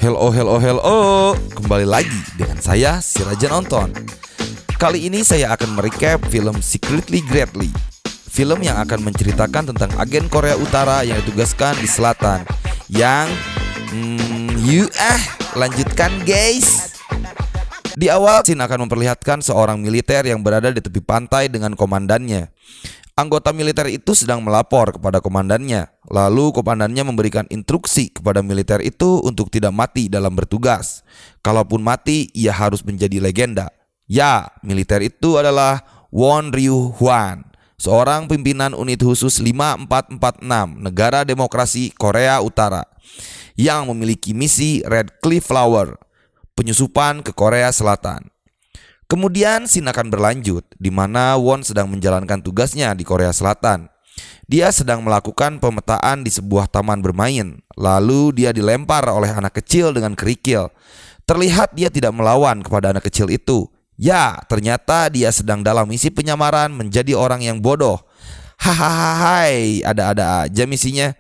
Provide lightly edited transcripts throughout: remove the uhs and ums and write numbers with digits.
Hello, hello, hello. Kembali lagi dengan saya, si Raja Nonton. Kali ini saya akan merecap film Secretly Greatly. Film yang akan menceritakan tentang agen Korea Utara yang ditugaskan di selatan. Lanjutkan guys. Di awal, scene akan memperlihatkan seorang militer yang berada di tepi pantai dengan komandannya. Anggota militer itu sedang melapor kepada komandannya. Lalu komandannya memberikan instruksi kepada militer itu untuk tidak mati dalam bertugas. Kalaupun mati, ia harus menjadi legenda. Ya, militer itu adalah Won Ryu Hwan, seorang pimpinan unit khusus 5446 Negara Demokrasi Korea Utara yang memiliki misi Red Cliff Flower, penyusupan ke Korea Selatan. Kemudian scene akan berlanjut di mana Won sedang menjalankan tugasnya di Korea Selatan. Dia sedang melakukan pemetaan di sebuah taman bermain. Lalu dia dilempar oleh anak kecil dengan kerikil. Terlihat dia tidak melawan kepada anak kecil itu. Ya, ternyata dia sedang dalam misi penyamaran menjadi orang yang bodoh. Hahaha, ada-ada aja misinya.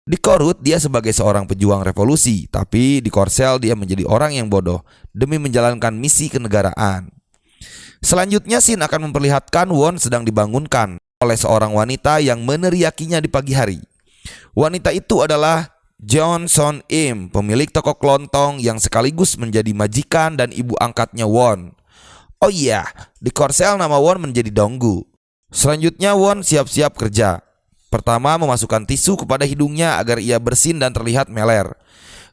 Di Korut dia sebagai seorang pejuang revolusi, tapi di Korsel dia menjadi orang yang bodoh demi menjalankan misi kenegaraan. Selanjutnya scene akan memperlihatkan Won sedang dibangunkan oleh seorang wanita yang meneriakinya di pagi hari. Wanita itu adalah Jeon Son Im, pemilik toko kelontong yang sekaligus menjadi majikan dan ibu angkatnya Won. Oh iya, di Korsel nama Won menjadi Donggu. Selanjutnya Won siap-siap kerja. Pertama, memasukkan tisu kepada hidungnya agar ia bersin dan terlihat meler.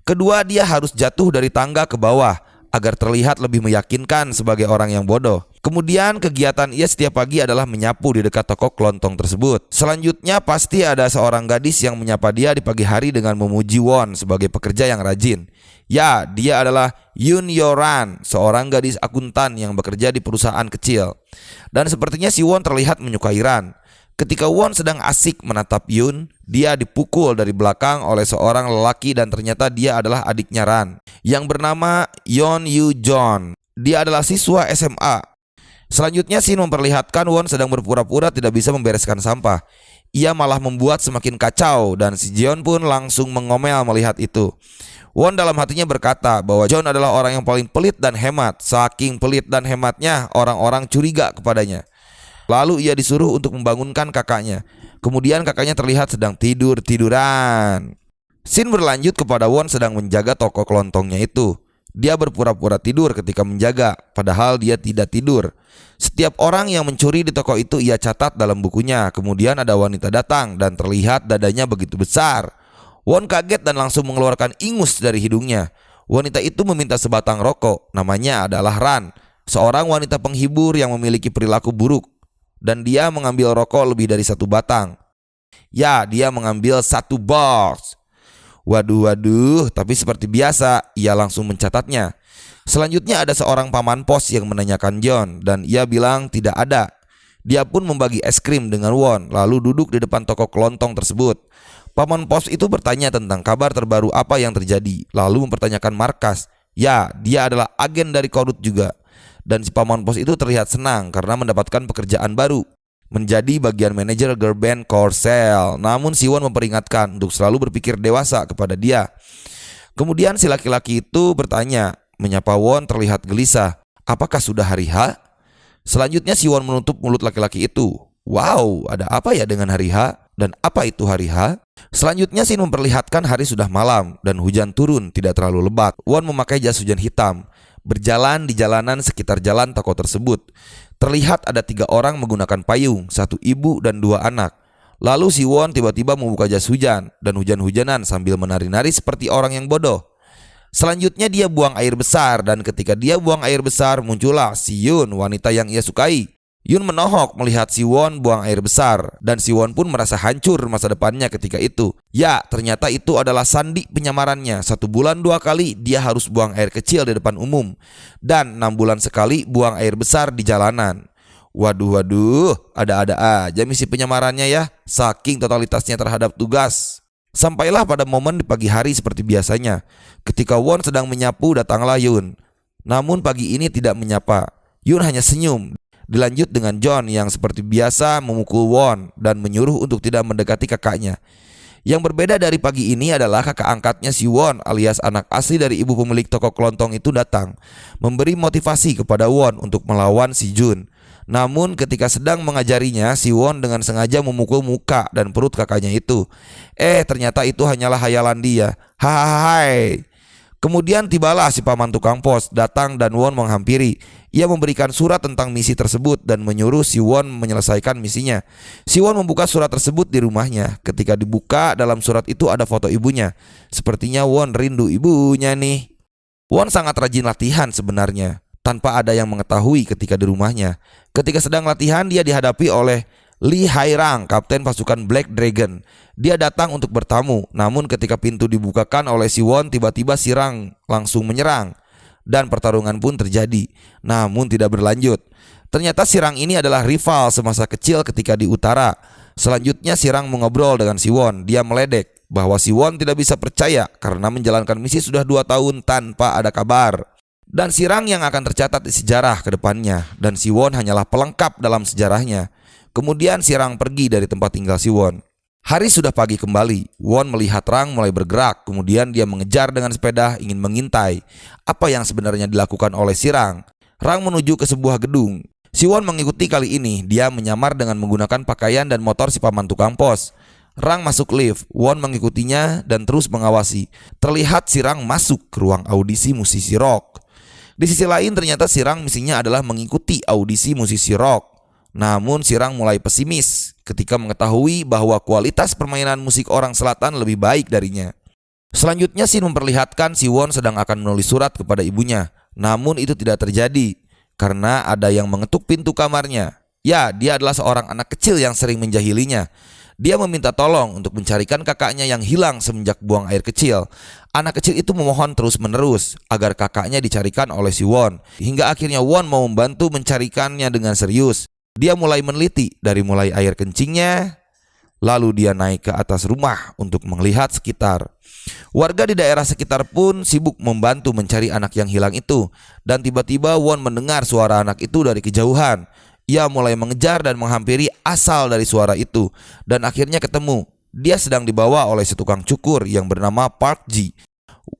Kedua, dia harus jatuh dari tangga ke bawah agar terlihat lebih meyakinkan sebagai orang yang bodoh. Kemudian kegiatan ia setiap pagi adalah menyapu di dekat toko kelontong tersebut. Selanjutnya pasti ada seorang gadis yang menyapa dia di pagi hari dengan memuji Won sebagai pekerja yang rajin. Ya, dia adalah Yoon Yoran, seorang gadis akuntan yang bekerja di perusahaan kecil. Dan sepertinya si Won terlihat menyukai Ran. Ketika Won sedang asik menatap Yoon, dia dipukul dari belakang oleh seorang lelaki dan ternyata dia adalah adiknya Ran yang bernama Yeon Yu Jon. Dia adalah siswa SMA. Selanjutnya scene memperlihatkan Won sedang berpura-pura tidak bisa membereskan sampah. Ia malah membuat semakin kacau dan si Jeon pun langsung mengomel melihat itu. Won dalam hatinya berkata bahwa Jon adalah orang yang paling pelit dan hemat. Saking pelit dan hematnya, orang-orang curiga kepadanya. Lalu ia disuruh untuk membangunkan kakaknya. Kemudian kakaknya terlihat sedang tidur-tiduran. Scene berlanjut kepada Won sedang menjaga toko kelontongnya itu. Dia berpura-pura tidur ketika menjaga, padahal dia tidak tidur. Setiap orang yang mencuri di toko itu ia catat dalam bukunya. Kemudian ada wanita datang dan terlihat dadanya begitu besar. Won kaget dan langsung mengeluarkan ingus dari hidungnya. Wanita itu meminta sebatang rokok. Namanya adalah Ran, seorang wanita penghibur yang memiliki perilaku buruk. Dan dia mengambil rokok lebih dari satu batang. Ya, dia mengambil satu box. Waduh, tapi seperti biasa ia langsung mencatatnya. Selanjutnya ada seorang paman pos yang menanyakan John dan ia bilang tidak ada. Dia pun membagi es krim dengan Won lalu duduk di depan toko kelontong tersebut. Paman pos itu bertanya tentang kabar terbaru apa yang terjadi, lalu mempertanyakan markas. Ya, dia adalah agen dari Korut juga. Dan si paman pos itu terlihat senang karena mendapatkan pekerjaan baru, menjadi bagian manajer girl band Korsel. Namun si Won memperingatkan untuk selalu berpikir dewasa kepada dia. Kemudian si laki-laki itu bertanya, menyapa Won terlihat gelisah. Apakah sudah hari H? Selanjutnya si Won menutup mulut laki-laki itu. Wow, ada apa ya dengan hari H? Dan apa itu hari H? Selanjutnya scene memperlihatkan hari sudah malam dan hujan turun tidak terlalu lebat. Won memakai jas hujan hitam, berjalan di jalanan sekitar jalan toko tersebut. Terlihat ada 3 orang menggunakan payung, 1 ibu dan 2 anak. Lalu si Won tiba-tiba membuka jas hujan dan hujan-hujanan sambil menari-nari seperti orang yang bodoh. Selanjutnya dia buang air besar dan ketika dia buang air besar muncullah si Yoon, wanita yang ia sukai. Yoon menohok melihat si Won buang air besar dan si Won pun merasa hancur masa depannya ketika itu. Ya, ternyata itu adalah sandi penyamarannya. 1 bulan 2 kali dia harus buang air kecil di depan umum dan 6 bulan sekali buang air besar di jalanan. Waduh, ada-ada aja misi penyamarannya ya, saking totalitasnya terhadap tugas. Sampailah pada momen di pagi hari seperti biasanya. Ketika Won sedang menyapu datanglah Yoon. Namun pagi ini tidak menyapa. Yoon hanya senyum. Dilanjut dengan John yang seperti biasa memukul Won dan menyuruh untuk tidak mendekati kakaknya. Yang berbeda dari pagi ini adalah kakak angkatnya si Won alias anak asli dari ibu pemilik toko kelontong itu datang, memberi motivasi kepada Won untuk melawan si Jun. Namun ketika sedang mengajarinya, si Won dengan sengaja memukul muka dan perut kakaknya itu. Ternyata itu hanyalah hayalan dia. Hai. Kemudian tibalah si paman tukang pos datang dan Won menghampiri. Ia memberikan surat tentang misi tersebut dan menyuruh si Won menyelesaikan misinya. Si Won membuka surat tersebut di rumahnya. Ketika dibuka, dalam surat itu ada foto ibunya. Sepertinya Won rindu ibunya nih. Won sangat rajin latihan sebenarnya, tanpa ada yang mengetahui ketika di rumahnya. Ketika sedang latihan, dia dihadapi oleh Lee Hairang, kapten pasukan Black Dragon. Dia datang untuk bertamu, namun ketika pintu dibukakan oleh si Won, tiba-tiba si Rang langsung menyerang dan pertarungan pun terjadi, namun tidak berlanjut. Ternyata si Rang ini adalah rival semasa kecil ketika di utara. Selanjutnya si Rang mengobrol dengan si Won. Dia meledek bahwa si Won tidak bisa percaya karena menjalankan misi sudah 2 tahun tanpa ada kabar. Dan si Rang yang akan tercatat di sejarah ke depannya, dan si Won hanyalah pelengkap dalam sejarahnya. Kemudian si Rang pergi dari tempat tinggal si Won. Hari sudah pagi kembali. Won melihat Rang mulai bergerak. Kemudian dia mengejar dengan sepeda ingin mengintai apa yang sebenarnya dilakukan oleh si Rang. Rang menuju ke sebuah gedung. Si Won mengikuti kali ini. Dia menyamar dengan menggunakan pakaian dan motor si paman tukang pos. Rang masuk lift. Won mengikutinya dan terus mengawasi. Terlihat si Rang masuk ke ruang audisi musisi rock. Di sisi lain ternyata si Rang misinya adalah mengikuti audisi musisi rock. Namun si Rang mulai pesimis ketika mengetahui bahwa kualitas permainan musik orang selatan lebih baik darinya. Selanjutnya scene memperlihatkan si Won sedang akan menulis surat kepada ibunya. Namun itu tidak terjadi karena ada yang mengetuk pintu kamarnya. Ya, dia adalah seorang anak kecil yang sering menjahilinya. Dia meminta tolong untuk mencarikan kakaknya yang hilang semenjak buang air kecil. Anak kecil itu memohon terus-menerus agar kakaknya dicarikan oleh si Won. Hingga akhirnya Won mau membantu mencarikannya dengan serius. Dia mulai meneliti dari mulai air kencingnya, lalu dia naik ke atas rumah untuk melihat sekitar. Warga di daerah sekitar pun sibuk membantu mencari anak yang hilang itu. Dan tiba-tiba Won mendengar suara anak itu dari kejauhan. Ia mulai mengejar dan menghampiri asal dari suara itu. Dan akhirnya ketemu. Dia sedang dibawa oleh setukang cukur yang bernama Park Ji.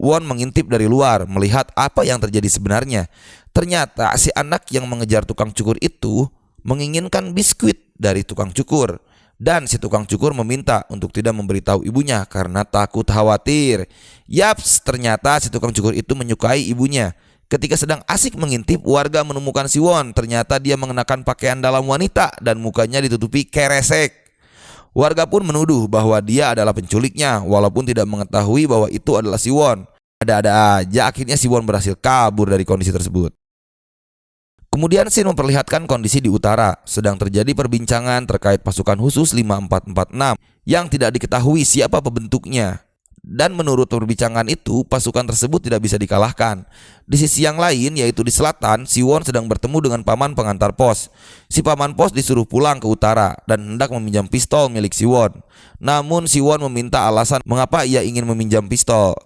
Won mengintip dari luar melihat apa yang terjadi sebenarnya. Ternyata si anak yang mengejar tukang cukur itu menginginkan biskuit dari tukang cukur. Dan si tukang cukur meminta untuk tidak memberitahu ibunya karena takut khawatir. Yaps, ternyata si tukang cukur itu menyukai ibunya. Ketika sedang asik mengintip, warga menemukan si Won. Ternyata dia mengenakan pakaian dalam wanita dan mukanya ditutupi keresek. Warga pun menuduh bahwa dia adalah penculiknya, walaupun tidak mengetahui bahwa itu adalah si Won. Ada-ada aja, akhirnya si Won berhasil kabur dari kondisi tersebut. Kemudian scene memperlihatkan kondisi di utara. Sedang terjadi perbincangan terkait pasukan khusus 5446 yang tidak diketahui siapa pembentuknya. Dan menurut perbincangan itu, pasukan tersebut tidak bisa dikalahkan. Di sisi yang lain, yaitu di selatan, si Won sedang bertemu dengan paman pengantar pos. Si paman pos disuruh pulang ke utara dan hendak meminjam pistol milik si Won. Namun si Won meminta alasan mengapa ia ingin meminjam pistol.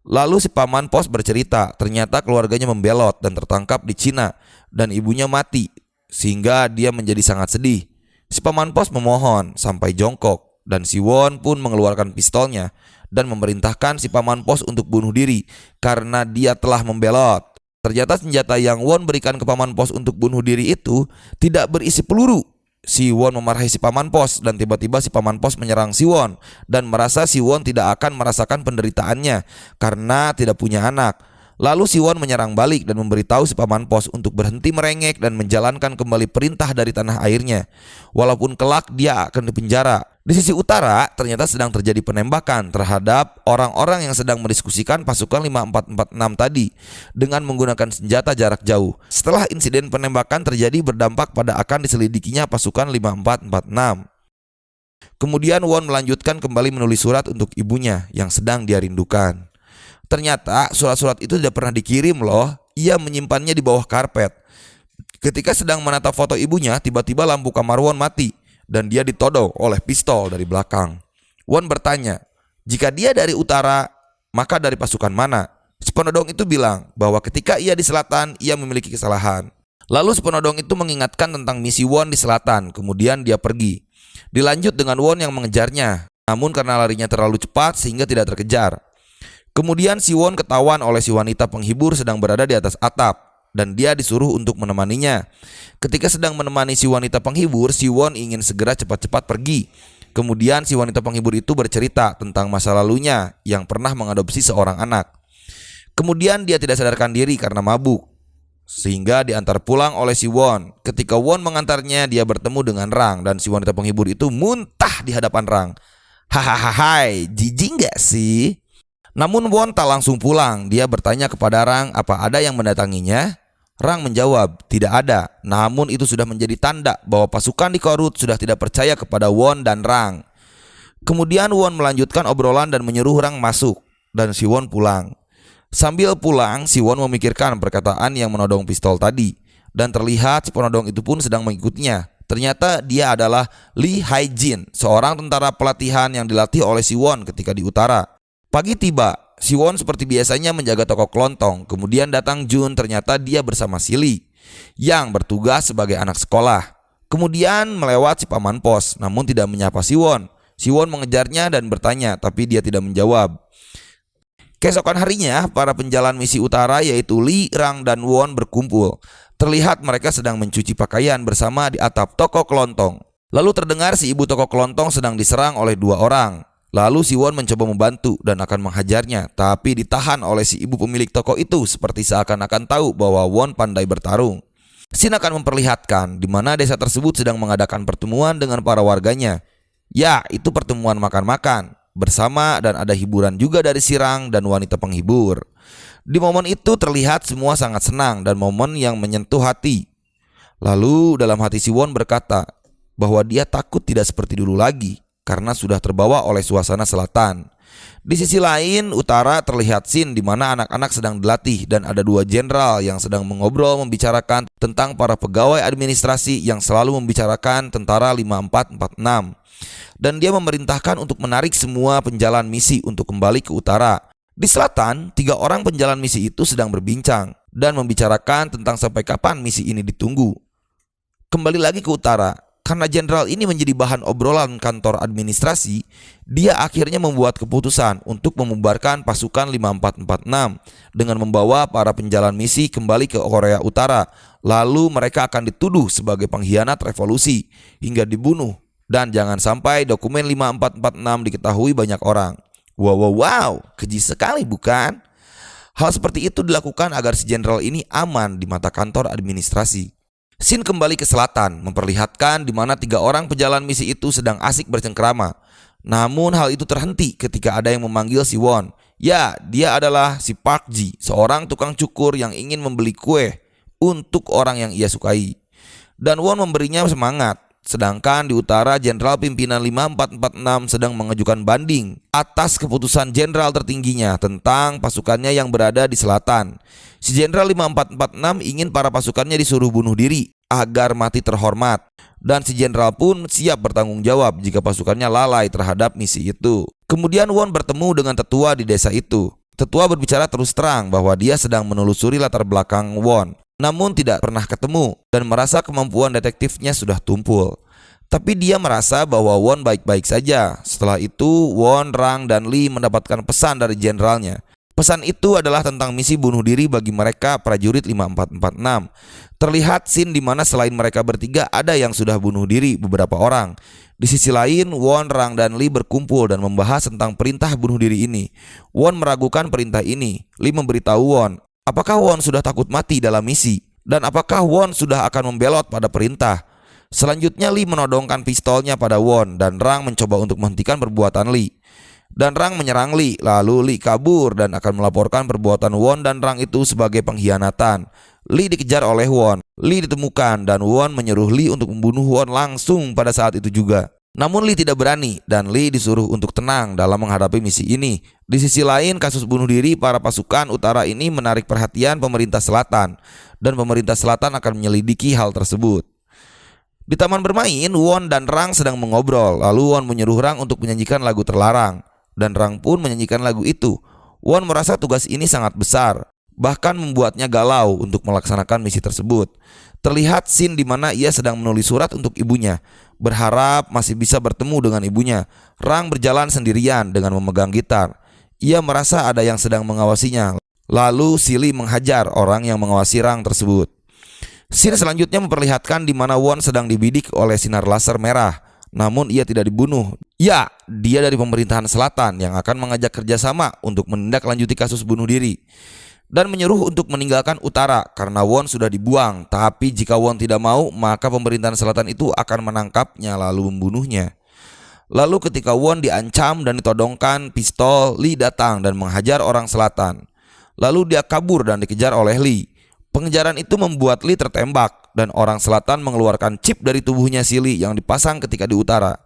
Lalu si paman pos bercerita, ternyata keluarganya membelot dan tertangkap di Cina dan ibunya mati, sehingga dia menjadi sangat sedih. Si paman pos memohon sampai jongkok dan si Won pun mengeluarkan pistolnya dan memerintahkan si paman pos untuk bunuh diri karena dia telah membelot. Ternyata senjata yang Won berikan ke paman pos untuk bunuh diri itu tidak berisi peluru. Si Won memarahi si paman pos dan tiba-tiba si paman pos menyerang si Won dan merasa si Won tidak akan merasakan penderitaannya karena tidak punya anak. Lalu si Won menyerang balik dan memberitahu si paman pos untuk berhenti merengek dan menjalankan kembali perintah dari tanah airnya. Walaupun kelak dia akan dipenjara. Di sisi utara ternyata sedang terjadi penembakan terhadap orang-orang yang sedang mendiskusikan pasukan 5446 tadi dengan menggunakan senjata jarak jauh. Setelah insiden penembakan terjadi berdampak pada akan diselidikinya pasukan 5446. Kemudian Won melanjutkan kembali menulis surat untuk ibunya yang sedang dia rindukan. Ternyata surat-surat itu tidak pernah dikirim loh. Ia menyimpannya di bawah karpet. Ketika sedang menatap foto ibunya, tiba-tiba lampu kamar Won mati dan dia ditodong oleh pistol dari belakang. Won bertanya, jika dia dari utara, maka dari pasukan mana? Si penodong itu bilang bahwa ketika ia di selatan, ia memiliki kesalahan. Lalu si penodong itu mengingatkan tentang misi Won di selatan. Kemudian dia pergi. Dilanjut dengan Won yang mengejarnya. namun karena larinya terlalu cepat sehingga tidak terkejar. Kemudian Siwon ketahuan oleh si wanita penghibur sedang berada di atas atap dan dia disuruh untuk menemaninya. Ketika sedang menemani si wanita penghibur, Siwon ingin segera cepat-cepat pergi. Kemudian si wanita penghibur itu bercerita tentang masa lalunya yang pernah mengadopsi seorang anak. Kemudian dia tidak sadarkan diri karena mabuk, sehingga diantar pulang oleh si Won. Ketika Won mengantarnya, dia bertemu dengan Rang dan si wanita penghibur itu muntah di hadapan Rang. Hahaha, jijik gak sih? Namun Won tak langsung pulang. Dia bertanya kepada Rang apa ada yang mendatanginya. Rang menjawab tidak ada. Namun itu sudah menjadi tanda bahwa pasukan di Korut sudah tidak percaya kepada Won dan Rang. Kemudian Won melanjutkan obrolan dan menyuruh Rang masuk dan si Won pulang. Sambil pulang, si Won memikirkan perkataan yang menodong pistol tadi. Dan terlihat si penodong itu pun sedang mengikutinya. Ternyata dia adalah Lee Hae-jin, seorang tentara pelatihan yang dilatih oleh si Won ketika di utara. Pagi tiba, si Won seperti biasanya menjaga toko kelontong. Kemudian datang Jun, ternyata dia bersama si Lee yang bertugas sebagai anak sekolah. Kemudian melewat si paman pos, namun tidak menyapa si Won. Si Won mengejarnya dan bertanya, tapi dia tidak menjawab. Keesokan harinya, para penjalan misi utara yaitu Lee, Rang, dan Won berkumpul. Terlihat mereka sedang mencuci pakaian bersama di atap toko kelontong. Lalu terdengar si ibu toko kelontong sedang diserang oleh dua orang. Lalu si Won mencoba membantu dan akan menghajarnya, tapi ditahan oleh si ibu pemilik toko itu seperti seakan-akan tahu bahwa Won pandai bertarung. Scene akan memperlihatkan di mana desa tersebut sedang mengadakan pertemuan dengan para warganya. Ya, itu pertemuan makan-makan bersama dan ada hiburan juga dari si Rang dan wanita penghibur. Di momen itu terlihat semua sangat senang dan momen yang menyentuh hati. Lalu dalam hati si Won berkata bahwa dia takut tidak seperti dulu lagi karena sudah terbawa oleh suasana selatan. Di sisi lain, utara terlihat scene di mana anak-anak sedang dilatih dan ada dua jenderal yang sedang mengobrol membicarakan tentang para pegawai administrasi yang selalu membicarakan tentara 5446. Dan dia memerintahkan untuk menarik semua penjalan misi untuk kembali ke utara. Di selatan, 3 orang penjalan misi itu sedang berbincang dan membicarakan tentang sampai kapan misi ini ditunggu. Kembali lagi ke utara, karena jenderal ini menjadi bahan obrolan kantor administrasi, dia akhirnya membuat keputusan untuk membubarkan pasukan 5446 dengan membawa para penjalan misi kembali ke Korea Utara. Lalu mereka akan dituduh sebagai pengkhianat revolusi hingga dibunuh. Dan jangan sampai dokumen 5446 diketahui banyak orang. Wow, keji sekali bukan? Hal seperti itu dilakukan agar si jenderal ini aman di mata kantor administrasi. Scene kembali ke selatan memperlihatkan di mana 3 orang pejalan misi itu sedang asik bercengkrama. Namun hal itu terhenti ketika ada yang memanggil si Won. Ya, dia adalah si Park Ji, seorang tukang cukur yang ingin membeli kue untuk orang yang ia sukai. Dan Won memberinya semangat. Sedangkan di utara, jenderal pimpinan 5446 sedang mengajukan banding atas keputusan jenderal tertingginya tentang pasukannya yang berada di selatan. Si jenderal 5446 ingin para pasukannya disuruh bunuh diri agar mati terhormat. Dan si jenderal pun siap bertanggung jawab jika pasukannya lalai terhadap misi itu. Kemudian Won bertemu dengan tetua di desa itu. Tetua berbicara terus terang bahwa dia sedang menelusuri latar belakang Won, namun tidak pernah ketemu dan merasa kemampuan detektifnya sudah tumpul. Tapi dia merasa bahwa Won baik-baik saja. Setelah itu Won, Rang, dan Lee mendapatkan pesan dari jenderalnya. Pesan itu adalah tentang misi bunuh diri bagi mereka prajurit 5446. Terlihat scene di mana selain mereka bertiga ada yang sudah bunuh diri beberapa orang. Di sisi lain, Won, Rang, dan Lee berkumpul dan membahas tentang perintah bunuh diri ini. Won meragukan perintah ini. Lee memberitahu Won, apakah Won sudah takut mati dalam misi? Dan apakah Won sudah akan membelot pada perintah? Selanjutnya Lee menodongkan pistolnya pada Won dan Rang mencoba untuk menghentikan perbuatan Lee. Dan Rang menyerang Lee, lalu Lee kabur dan akan melaporkan perbuatan Won dan Rang itu sebagai pengkhianatan. Lee dikejar oleh Won. Lee ditemukan dan Won menyuruh Lee untuk membunuh Won langsung pada saat itu juga. Namun Lee tidak berani dan Lee disuruh untuk tenang dalam menghadapi misi ini. Di sisi lain, kasus bunuh diri para pasukan utara ini menarik perhatian pemerintah selatan dan pemerintah selatan akan menyelidiki hal tersebut. Di taman bermain, Won dan Rang sedang mengobrol. Lalu Won menyuruh Rang untuk menyanyikan lagu terlarang dan Rang pun menyanyikan lagu itu. Won merasa tugas ini sangat besar, bahkan membuatnya galau untuk melaksanakan misi tersebut. Terlihat scene di mana ia sedang menulis surat untuk ibunya. Berharap masih bisa bertemu dengan ibunya, Rang berjalan sendirian dengan memegang gitar. Ia merasa ada yang sedang mengawasinya. Lalu Silly menghajar orang yang mengawasi Rang tersebut. Scene selanjutnya memperlihatkan di mana Won sedang dibidik oleh sinar laser merah. Namun ia tidak dibunuh. Ya, dia dari pemerintahan selatan yang akan mengajak kerjasama untuk menindaklanjuti kasus bunuh diri dan menyuruh untuk meninggalkan utara karena Won sudah dibuang. Tapi jika Won tidak mau, maka pemerintahan selatan itu akan menangkapnya lalu membunuhnya. Lalu ketika Won diancam dan ditodongkan pistol, Lee datang dan menghajar orang selatan. Lalu dia kabur dan dikejar oleh Lee. Pengejaran itu membuat Lee tertembak dan orang selatan mengeluarkan chip dari tubuhnya si Lee yang dipasang ketika di utara.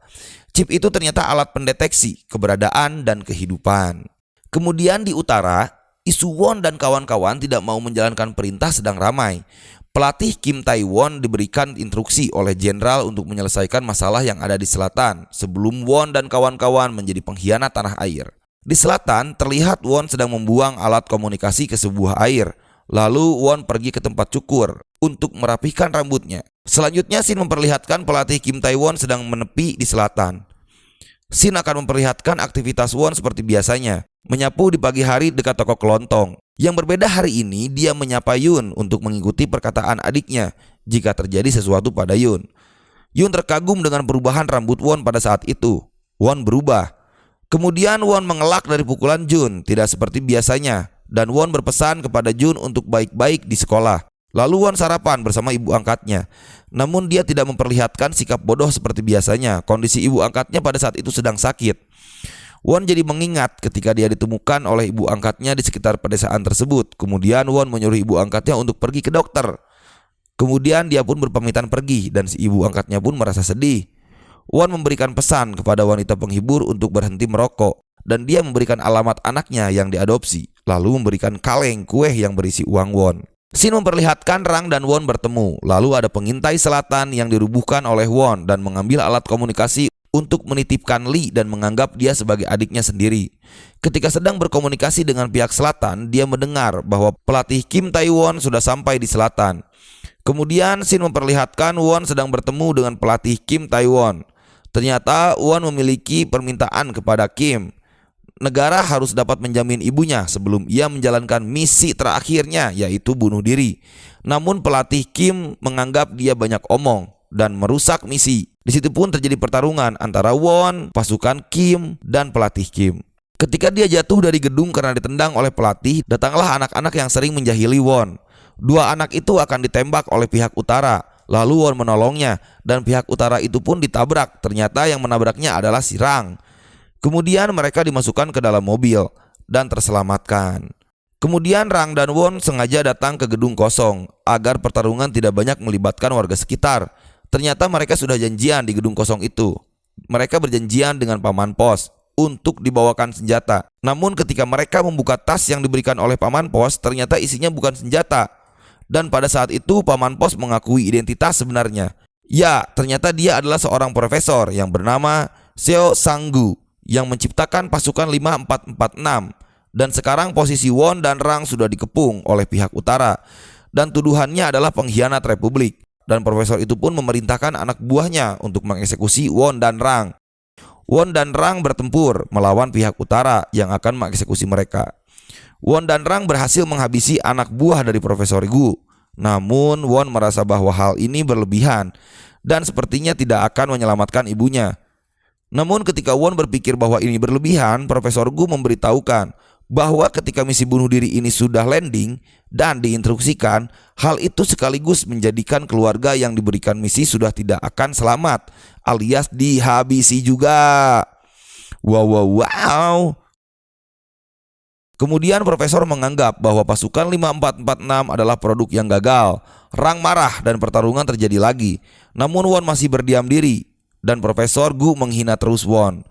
Chip itu ternyata alat pendeteksi keberadaan dan kehidupan. Kemudian di utara, isu Won dan kawan-kawan tidak mau menjalankan perintah sedang ramai. Pelatih Kim Tae-won diberikan instruksi oleh jenderal untuk menyelesaikan masalah yang ada di selatan sebelum Won dan kawan-kawan menjadi pengkhianat tanah air. Di selatan terlihat Won sedang membuang alat komunikasi ke sebuah air. Lalu Won pergi ke tempat cukur untuk merapihkan rambutnya. Selanjutnya scene memperlihatkan pelatih Kim Tae-won sedang menepi di selatan. Scene akan memperlihatkan aktivitas Won seperti biasanya, menyapu di pagi hari dekat toko kelontong. Yang berbeda hari ini, dia menyapa Yun untuk mengikuti perkataan adiknya jika terjadi sesuatu pada Yun. Yun terkagum dengan perubahan rambut Won pada saat itu. Won berubah. Kemudian Won mengelak dari pukulan Jun, tidak seperti biasanya. Dan Won berpesan kepada Jun untuk baik-baik di sekolah. Lalu Won sarapan bersama ibu angkatnya. Namun dia tidak memperlihatkan sikap bodoh seperti biasanya. Kondisi ibu angkatnya pada saat itu sedang sakit. Won jadi mengingat ketika dia ditemukan oleh ibu angkatnya di sekitar pedesaan tersebut. Kemudian Won menyuruh ibu angkatnya untuk pergi ke dokter. Kemudian dia pun berpamitan pergi dan si ibu angkatnya pun merasa sedih. Won memberikan pesan kepada wanita penghibur untuk berhenti merokok. Dan dia memberikan alamat anaknya yang diadopsi. Lalu memberikan kaleng kue yang berisi uang Won. Scene memperlihatkan Rang dan Won bertemu. Lalu ada pengintai selatan yang dirubuhkan oleh Won dan mengambil alat komunikasi untuk menitipkan Lee dan menganggap dia sebagai adiknya sendiri. Ketika sedang berkomunikasi dengan pihak selatan, dia mendengar bahwa pelatih Kim Tae-won sudah sampai di selatan. Kemudian scene memperlihatkan Won sedang bertemu dengan pelatih Kim Tae-won. Ternyata Won memiliki permintaan kepada Kim. Negara harus dapat menjamin ibunya sebelum ia menjalankan misi terakhirnya, yaitu bunuh diri. Namun pelatih Kim menganggap dia banyak omong dan merusak misi. Di situ pun terjadi pertarungan antara Won, pasukan Kim, dan pelatih Kim. Ketika dia jatuh dari gedung karena ditendang oleh pelatih, datanglah anak-anak yang sering menjahili Won. Dua anak itu akan ditembak oleh pihak utara. Lalu Won menolongnya dan pihak utara itu pun ditabrak. Ternyata yang menabraknya adalah si Rang. Kemudian mereka dimasukkan ke dalam mobil dan terselamatkan. Kemudian Rang dan Won sengaja datang ke gedung kosong agar pertarungan tidak banyak melibatkan warga sekitar. Ternyata mereka sudah janjian di gedung kosong itu. Mereka berjanjian dengan paman pos untuk dibawakan senjata. Namun ketika mereka membuka tas yang diberikan oleh paman pos, ternyata isinya bukan senjata. Dan pada saat itu paman pos mengakui identitas sebenarnya. Ya, ternyata dia adalah seorang profesor yang bernama Seo Sang-gu yang menciptakan pasukan 5446. Dan sekarang posisi Won dan Rang sudah dikepung oleh pihak utara. Dan tuduhannya adalah pengkhianat republik. Dan profesor itu pun memerintahkan anak buahnya untuk mengeksekusi Won dan Rang. Won dan Rang bertempur melawan pihak utara yang akan mengeksekusi mereka. Won dan Rang berhasil menghabisi anak buah dari Profesor Gu. Namun Won merasa bahwa hal ini berlebihan dan sepertinya tidak akan menyelamatkan ibunya. Namun ketika Won berpikir bahwa ini berlebihan, Profesor Gu memberitahukan bahwa ketika misi bunuh diri ini sudah landing dan diinstruksikan, hal itu sekaligus menjadikan keluarga yang diberikan misi sudah tidak akan selamat, alias dihabisi juga. Wow. Kemudian Profesor menganggap bahwa pasukan 5446 adalah produk yang gagal. Rang marah dan pertarungan terjadi lagi. Namun Won masih berdiam diri. Dan Profesor Gu menghina terus Won.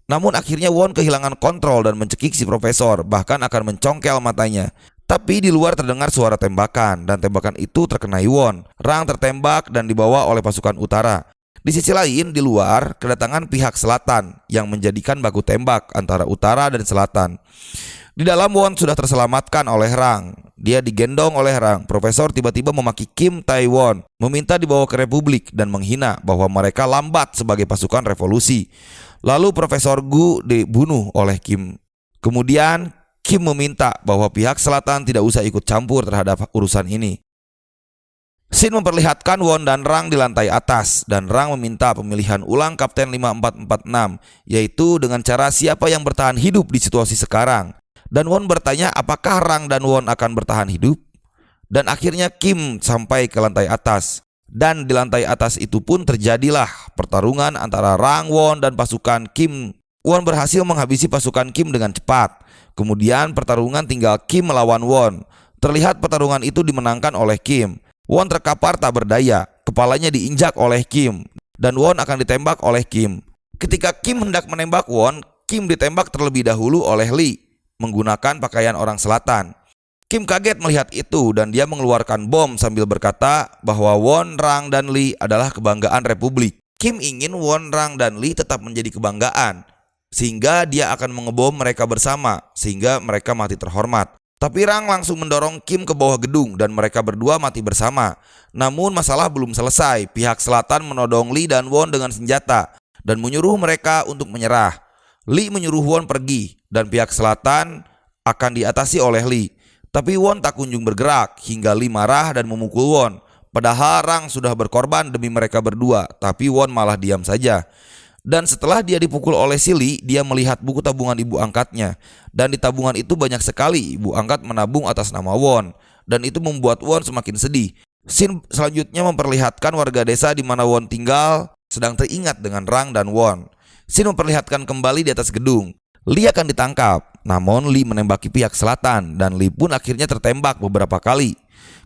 Namun akhirnya Won kehilangan kontrol dan mencekik si profesor, bahkan akan mencongkel matanya. Tapi di luar terdengar suara tembakan, dan tembakan itu terkenai Won. Rang tertembak dan dibawa oleh pasukan utara. Di sisi lain, di luar, kedatangan pihak selatan yang menjadikan baku tembak antara utara dan selatan. Di dalam, Won sudah terselamatkan oleh Rang. Dia digendong oleh Rang. Profesor tiba-tiba memaki Kim Tae-won, meminta dibawa ke Republik dan menghina bahwa mereka lambat sebagai pasukan revolusi. Lalu Profesor Gu dibunuh oleh Kim. Kemudian Kim meminta bahwa pihak selatan tidak usah ikut campur terhadap urusan ini. Scene memperlihatkan Won dan Rang di lantai atas, dan Rang meminta pemilihan ulang Kapten 5446, yaitu dengan cara siapa yang bertahan hidup di situasi sekarang. Dan Won bertanya apakah Rang dan Won akan bertahan hidup. Dan akhirnya Kim sampai ke lantai atas. Dan di lantai atas itu pun terjadilah pertarungan antara Rang, Won, dan pasukan Kim. Won berhasil menghabisi pasukan Kim dengan cepat. Kemudian pertarungan tinggal Kim melawan Won. Terlihat pertarungan itu dimenangkan oleh Kim. Won terkapar tak berdaya, kepalanya diinjak oleh Kim, dan Won akan ditembak oleh Kim. Ketika Kim hendak menembak Won, Kim ditembak terlebih dahulu oleh Lee menggunakan pakaian orang selatan. Kim kaget melihat itu dan dia mengeluarkan bom sambil berkata bahwa Won, Rang, dan Lee adalah kebanggaan Republik. Kim ingin Won, Rang, dan Lee tetap menjadi kebanggaan, sehingga dia akan mengebom mereka bersama sehingga mereka mati terhormat. Tapi Rang langsung mendorong Kim ke bawah gedung dan mereka berdua mati bersama. Namun masalah belum selesai. Pihak selatan menodong Lee dan Won dengan senjata dan menyuruh mereka untuk menyerah. Lee menyuruh Won pergi dan pihak selatan akan diatasi oleh Lee. Tapi Won tak kunjung bergerak hingga Lee marah dan memukul Won. Padahal Rang sudah berkorban demi mereka berdua, tapi Won malah diam saja. Dan setelah dia dipukul oleh si Lee, dia melihat buku tabungan ibu angkatnya. Dan di tabungan itu banyak sekali ibu angkat menabung atas nama Won. Dan itu membuat Won semakin sedih. Scene selanjutnya memperlihatkan warga desa di mana Won tinggal sedang teringat dengan Rang dan Won. Scene memperlihatkan kembali di atas gedung. Lee akan ditangkap, namun Lee menembaki pihak selatan dan Lee pun akhirnya tertembak beberapa kali.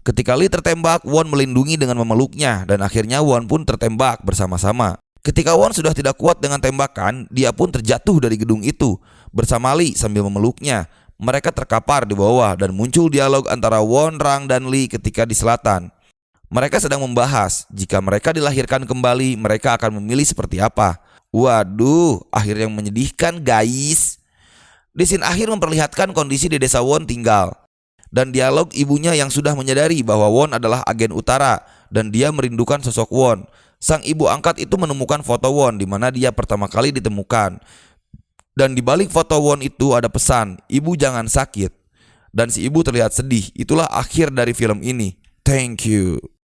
Ketika Lee tertembak, Won melindungi dengan memeluknya dan akhirnya Won pun tertembak bersama-sama. Ketika Won sudah tidak kuat dengan tembakan, dia pun terjatuh dari gedung itu bersama Lee sambil memeluknya. Mereka terkapar di bawah dan muncul dialog antara Won, Rang, dan Lee ketika di selatan. Mereka sedang membahas jika mereka dilahirkan kembali, mereka akan memilih seperti apa. Waduh, akhir yang menyedihkan guys. Di scene akhir memperlihatkan kondisi di desa Won tinggal dan dialog ibunya yang sudah menyadari bahwa Won adalah agen utara dan dia merindukan sosok Won. Sang ibu angkat itu menemukan foto Won di mana dia pertama kali ditemukan. Dan di balik foto Won itu ada pesan, "Ibu jangan sakit." Dan si ibu terlihat sedih. Itulah akhir dari film ini. Thank you.